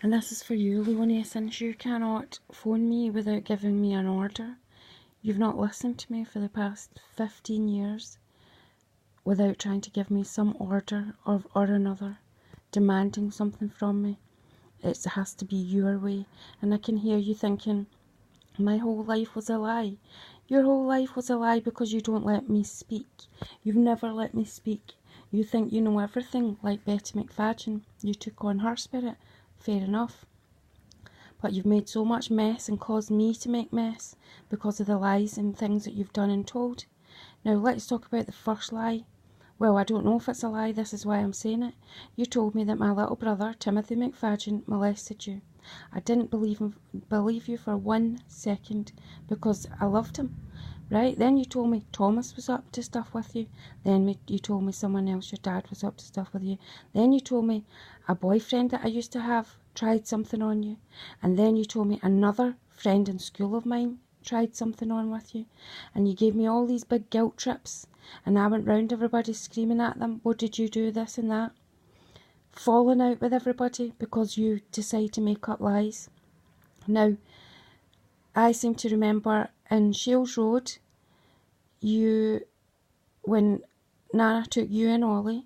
And this is for you, Leonie, since you cannot phone me without giving me an order. You've not listened to me for the past 15 years without trying to give me some order or another, demanding something from me. It has to be your way. And I can hear you thinking, my whole life was a lie. Your whole life was a lie because you don't let me speak. You've never let me speak. You think you know everything, like Betty McFadyen. You took on her spirit. Fair enough. But you've made so much mess and caused me to make mess because of the lies and things that you've done and told. Now let's talk about the first lie. Well, I don't know if it's a lie, this is why I'm saying it. You told me that my little brother, Timothy McFadyen, molested you. I didn't believe you for 1 second because I loved him. Right? Then you told me Thomas was up to stuff with you. Then you told me someone else, your dad, was up to stuff with you. Then you told me a boyfriend that I used to have tried something on you. And then you told me another friend in school of mine tried something on with you. And you gave me all these big guilt trips. And I went round everybody screaming at them, what did you do, this and that? Falling out with everybody because you decide to make up lies. Now, I seem to remember in Shields Road, when Nana took you and Ollie,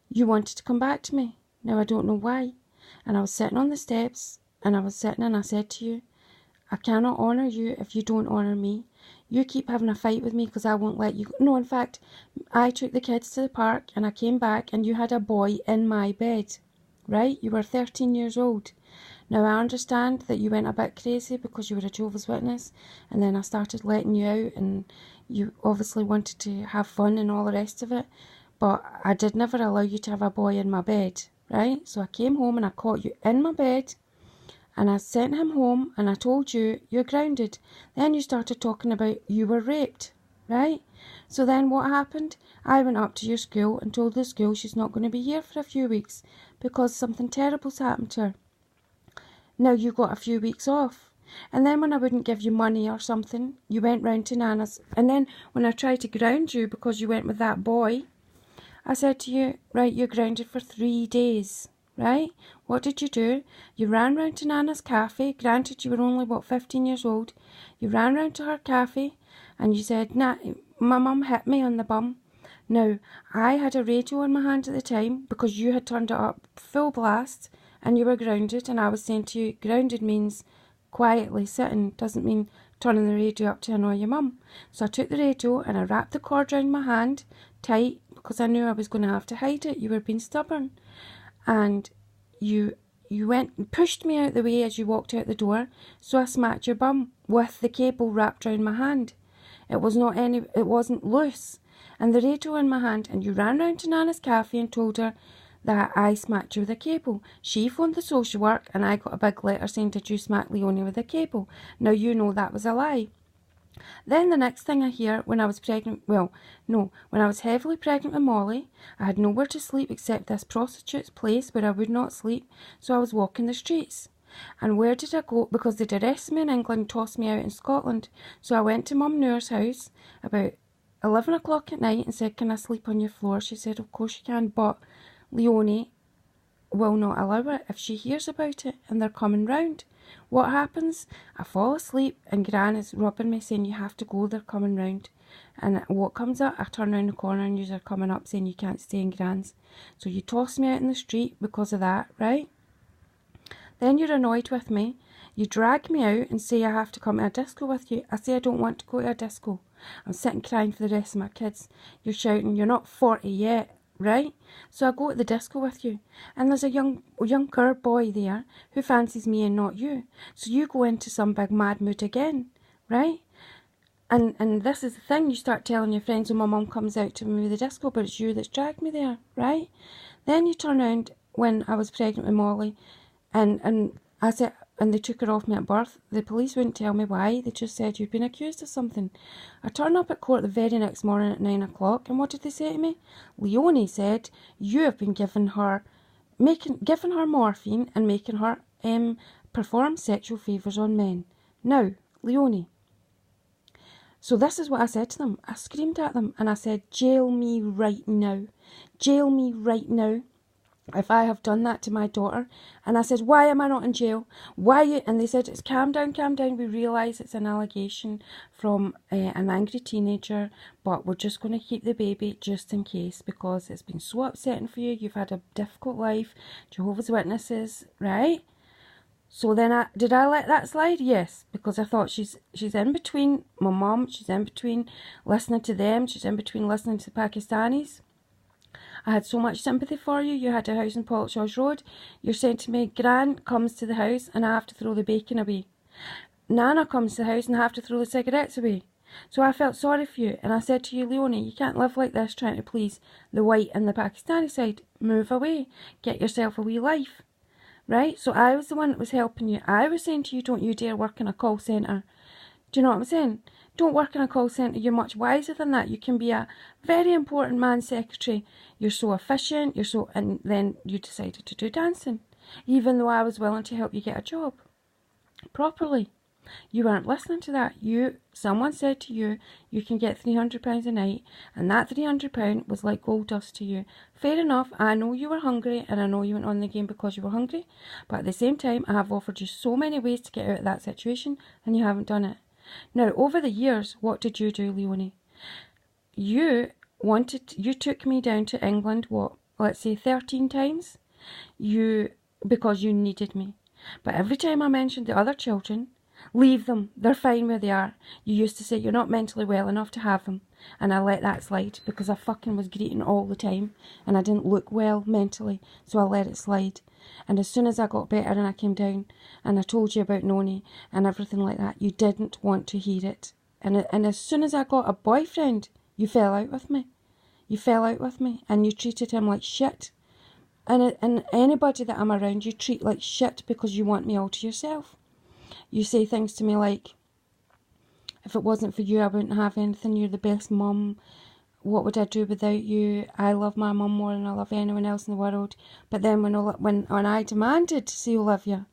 you wanted to come back to me. Now, I don't know why. And I was sitting on the steps, and I said to you, I cannot honour you if you don't honour me. You keep having a fight with me because I won't let you go. No, in fact, I took the kids to the park and I came back and you had a boy in my bed, right? You were 13 years old. Now, I understand that you went a bit crazy because you were a Jehovah's Witness, and then I started letting you out and you obviously wanted to have fun and all the rest of it, but I did never allow you to have a boy in my bed, right? So I came home and I caught you in my bed, and I sent him home and I told you, you're grounded. Then you started talking about you were raped, right? So then what happened? I went up to your school and told the school she's not going to be here for a few weeks because something terrible's happened to her. Now you got a few weeks off. And then when I wouldn't give you money or something, you went round to Nana's. And then when I tried to ground you because you went with that boy, I said to you, right, you're grounded for 3 days. Right? What did you do? You ran round to Nana's cafe. Granted, you were only, 15 years old. You ran round to her cafe and you said, nah, my mum hit me on the bum. Now, I had a radio in my hand at the time because you had turned it up full blast and you were grounded. And I was saying to you, grounded means quietly sitting, doesn't mean turning the radio up to annoy your mum. So I took the radio and I wrapped the cord round my hand tight because I knew I was going to have to hide it. You were being stubborn. And you went and pushed me out the way as you walked out the door, so I smacked your bum with the cable wrapped round my hand. It wasn't loose, and the radio in my hand, and you ran round to Nana's cafe and told her that I smacked you with a cable. She phoned the social work, and I got a big letter saying, did you smack Leonie with a cable? Now you know that was a lie. Then the next thing I hear, when I was heavily pregnant with Molly, I had nowhere to sleep except this prostitute's place where I would not sleep, so I was walking the streets. And where did I go? Because they'd arrested me in England and tossed me out in Scotland. So I went to Mum Noor's house about 11 o'clock at night and said, can I sleep on your floor? She said, of course you can, but Leonie will not allow it if she hears about it and they're coming round. What happens? I fall asleep and Gran is rubbing me saying you have to go, they're coming round. And what comes up? I turn round the corner and you're coming up saying you can't stay in Gran's. So you toss me out in the street because of that, right? Then you're annoyed with me. You drag me out and say I have to come to a disco with you. I say I don't want to go to a disco. I'm sitting crying for the rest of my kids. You're shouting, you're not 40 yet. Right? So I go to the disco with you, and there's a younger boy there who fancies me and not you. So you go into some big mad mood again, right? And this is the thing, you start telling your friends when my mum comes out to me with the disco, but it's you that's dragged me there, right? Then you turn around when I was pregnant with Molly, and I said, and they took her off me at birth. The police wouldn't tell me why. They just said, you've been accused of something. I turned up at court the very next morning at 9 o'clock, and what did they say to me? Leonie said, you have been giving her morphine and making her perform sexual favours on men. Now, Leonie. So this is what I said to them. I screamed at them, and I said, jail me right now. Jail me right now. if I have done that to my daughter. And I said, why am I not in jail? Why you? And they said, it's calm down, calm down. We realise it's an allegation from an angry teenager, but we're just going to keep the baby just in case, because it's been so upsetting for you. You've had a difficult life, Jehovah's Witnesses, right? So then did I let that slide? Yes, because I thought she's in between my mum, she's in between listening to them, she's in between listening to the Pakistanis. I had so much sympathy for you. You had a house in Port George Road. You're saying to me, Gran comes to the house and I have to throw the bacon away. Nana comes to the house and I have to throw the cigarettes away. So I felt sorry for you, and I said to you, Leonie, you can't live like this trying to please the white and the Pakistani side. Move away. Get yourself a wee life. Right? So I was the one that was helping you. I was saying to you, don't you dare work in a call centre. Do you know what I'm saying? Don't work in a call centre. You're much wiser than that. You can be a very important man secretary. You're so efficient. And then you decided to do dancing, even though I was willing to help you get a job properly. You weren't listening to that. Someone said to you, you can get £300 a night, and that £300 was like gold dust to you. Fair enough, I know you were hungry, and I know you went on the game because you were hungry, but at the same time, I have offered you so many ways to get out of that situation, and you haven't done it. Now, over the years, what did you do, Leonie? You took me down to England, let's say 13 times, because you needed me. But every time I mentioned the other children, leave them, they're fine where they are. You used to say you're not mentally well enough to have them, and I let that slide because I fucking was greeting all the time and I didn't look well mentally, so I let it slide. And as soon as I got better and I came down and I told you about Noni and everything like that, you didn't want to hear it. And as soon as I got a boyfriend, you fell out with me. You fell out with me and you treated him like shit. And anybody that I'm around, you treat like shit because you want me all to yourself. You say things to me like, if it wasn't for you, I wouldn't have anything. You're the best mum. What would I do without you? I love my mum more than I love anyone else in the world. But then when I demanded to see Olivia,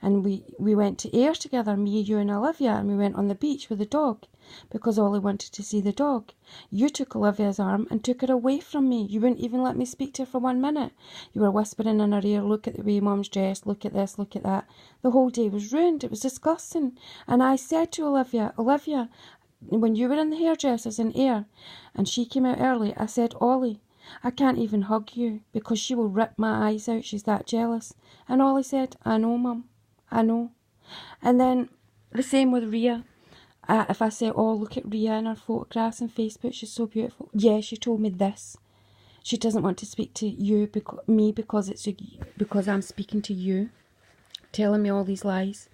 and we went to Ayr together, me, you and Olivia, and we went on the beach with the dog, because Ollie wanted to see the dog. You took Olivia's arm and took her away from me. You wouldn't even let me speak to her for 1 minute. You were whispering in her ear, look at the way Mum's dressed, look at this, look at that. The whole day was ruined. It was disgusting. And I said to Olivia, when you were in the hairdressers in Ayr, and she came out early, I said, Ollie, I can't even hug you because she will rip my eyes out. She's that jealous. And Ollie said, I know, Mum. I know. And then the same with Ria. If I say, oh, look at Ria in her photographs on Facebook, she's so beautiful. Yeah, she told me this. She doesn't want to speak to you, because I'm speaking to you, telling me all these lies.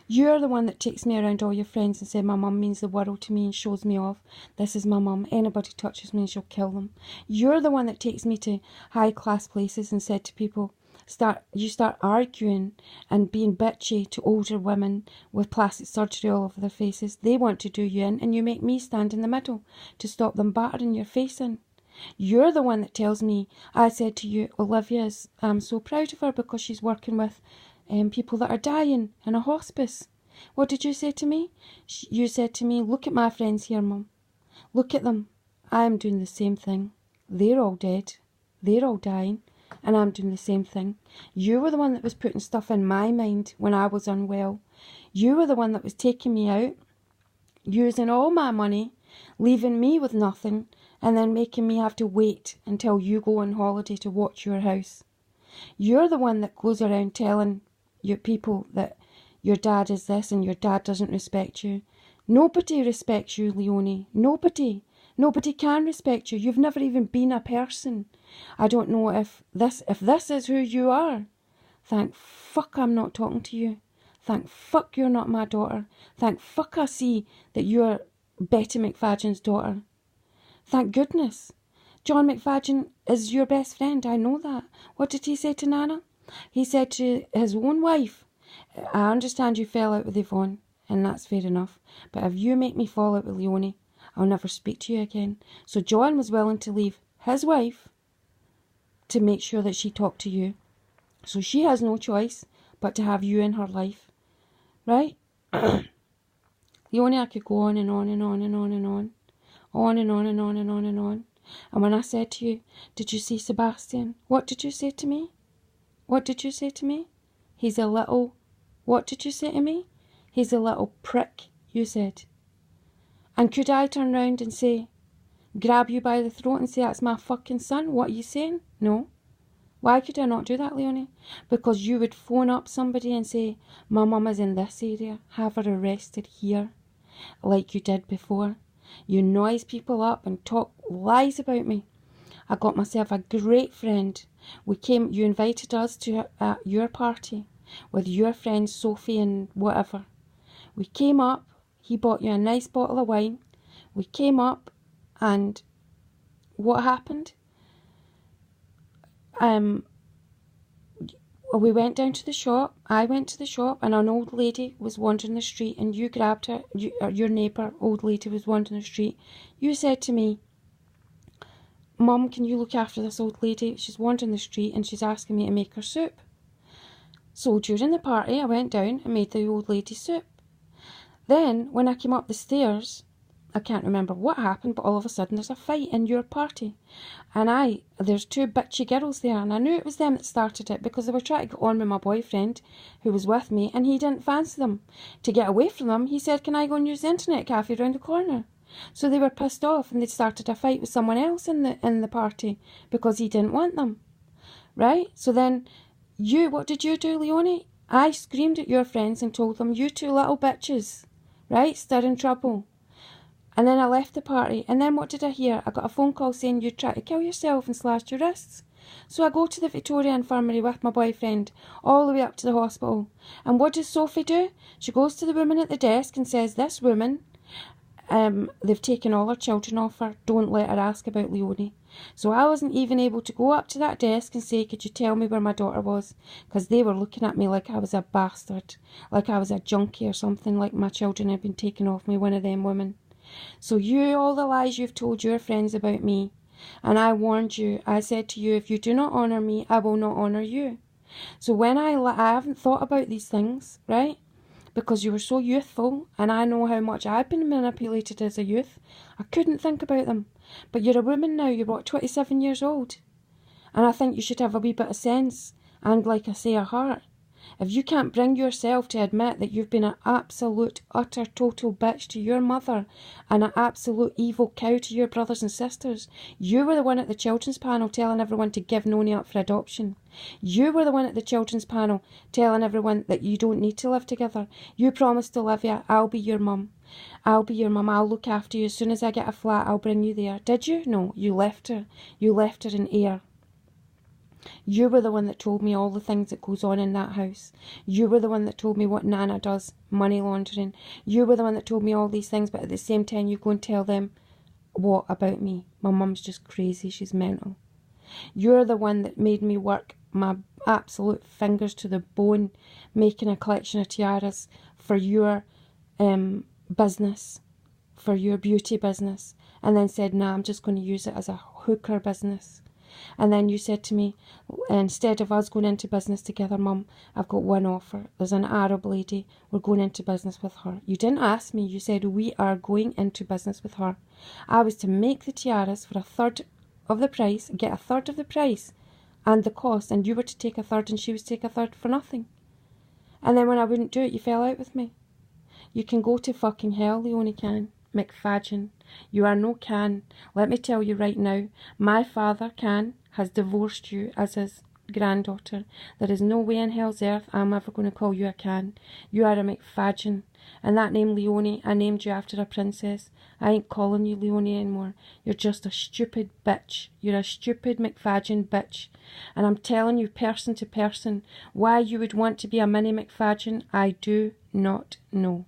You're the one that takes me around all your friends and said my mum means the world to me and shows me off. This is my mum. Anybody touches me and she'll kill them. You're the one that takes me to high class places and said to people, you start arguing and being bitchy to older women with plastic surgery all over their faces. They want to do you in, and you make me stand in the middle to stop them battering your face in. You're the one that tells me, I said to you, I'm so proud of her because she's working with people that are dying in a hospice. What did you say to me? You said to me, look at my friends here, Mum. Look at them. I'm doing the same thing. They're all dead. They're all dying. And I'm doing the same thing. You were the one that was putting stuff in my mind when I was unwell. You were the one that was taking me out, using all my money, leaving me with nothing, and then making me have to wait until you go on holiday to watch your house. You're the one that goes around telling your people that your dad is this and your dad doesn't respect you. Nobody respects you, Leonie. Nobody. Nobody can respect you. You've never even been a person. I don't know if this is who you are. Thank fuck I'm not talking to you. Thank fuck you're not my daughter. Thank fuck I see that you're Betty McFadyen's daughter. Thank goodness. John McFadyen is your best friend. I know that. What did he say to Nana? He said to his own wife, I understand you fell out with Yvonne, and that's fair enough, but if you make me fall out with Leonie, I'll never speak to you again. So John was willing to leave his wife to make sure that she talked to you. So she has no choice but to have you in her life. Right? Leonie, I could go on and on and on and on and on. On and on and on and on and on. And when I said to you, did you see Sebastian? What did you say to me? What did you say to me? He's a little... What did you say to me? He's a little prick, you said. And could I turn round and say, grab you by the throat and say, that's my fucking son? What are you saying? No. Why could I not do that, Leonie? Because you would phone up somebody and say, my mum is in this area, have her arrested here, like you did before. You noise people up and talk lies about me. I got myself a great friend. You invited us to your party with your friends Sophie and whatever. We came up, he bought you a nice bottle of wine. We came up and what happened? We went down to the shop. I went to the shop and an old lady was wandering the street and you grabbed her, your neighbour, old lady was wandering the street. You said to me, Mum, can you look after this old lady? She's wandering the street and she's asking me to make her soup. So during the party, I went down and made the old lady soup. Then, when I came up the stairs, I can't remember what happened, but all of a sudden there's a fight in your party. And there's two bitchy girls there, and I knew it was them that started it because they were trying to get on with my boyfriend who was with me, and he didn't fancy them. To get away from them, he said, can I go and use the internet cafe round the corner? So they were pissed off and they started a fight with someone else in the party because he didn't want them. Right? So then what did you do, Leonie? I screamed at your friends and told them, you two little bitches, right, stirring trouble. And then I left the party. And then what did I hear? I got a phone call saying you tried to kill yourself and slashed your wrists. So I go to the Victoria Infirmary with my boyfriend all the way up to the hospital. And what does Sophie do? She goes to the woman at the desk and says, this woman, they've taken all her children off her. Don't let her ask about Leonie. So I wasn't even able to go up to that desk and say, could you tell me where my daughter was? Because they were looking at me like I was a bastard, like I was a junkie or something, like my children had been taken off me, one of them women. So all the lies you've told your friends about me, and I warned you, I said to you, if you do not honour me, I will not honour you. So when I haven't thought about these things, right? Because you were so youthful, and I know how much I've been manipulated as a youth. I couldn't think about them. But you're a woman now, you're what, 27 years old? And I think you should have a wee bit of sense, and like I say, a heart. If you can't bring yourself to admit that you've been an absolute, utter, total bitch to your mother and an absolute evil cow to your brothers and sisters, you were the one at the children's panel telling everyone to give Noni up for adoption. You were the one at the children's panel telling everyone that you don't need to live together. You promised Olivia, I'll be your mum. I'll be your mum. I'll look after you. As soon as I get a flat, I'll bring you there. Did you? No, you left her. You left her in air. You were the one that told me all the things that goes on in that house. You were the one that told me what Nana does, money laundering. You were the one that told me all these things, but at the same time you go and tell them, what about me? My mum's just crazy, she's mental. You're the one that made me work my absolute fingers to the bone, making a collection of tiaras for your business, for your beauty business, and then said, nah, I'm just going to use it as a hooker business. And then you said to me, instead of us going into business together, Mum, I've got one offer. There's an Arab lady. We're going into business with her. You didn't ask me. You said, we are going into business with her. I was to make the tiaras for a third of the price, get a third of the price and the cost, and you were to take a third and she was to take a third for nothing. And then when I wouldn't do it, you fell out with me. You can go to fucking hell, Leonie can. McFadyen. You are no can. Let me tell you right now, my father, Can, has divorced you as his granddaughter. There is no way in hell's earth I'm ever going to call you a Can. You are a McFadyen. And that name Leonie, I named you after a princess. I ain't calling you Leonie anymore. You're just a stupid bitch. You're a stupid McFadyen bitch. And I'm telling you, person to person, why you would want to be a mini McFadyen, I do not know.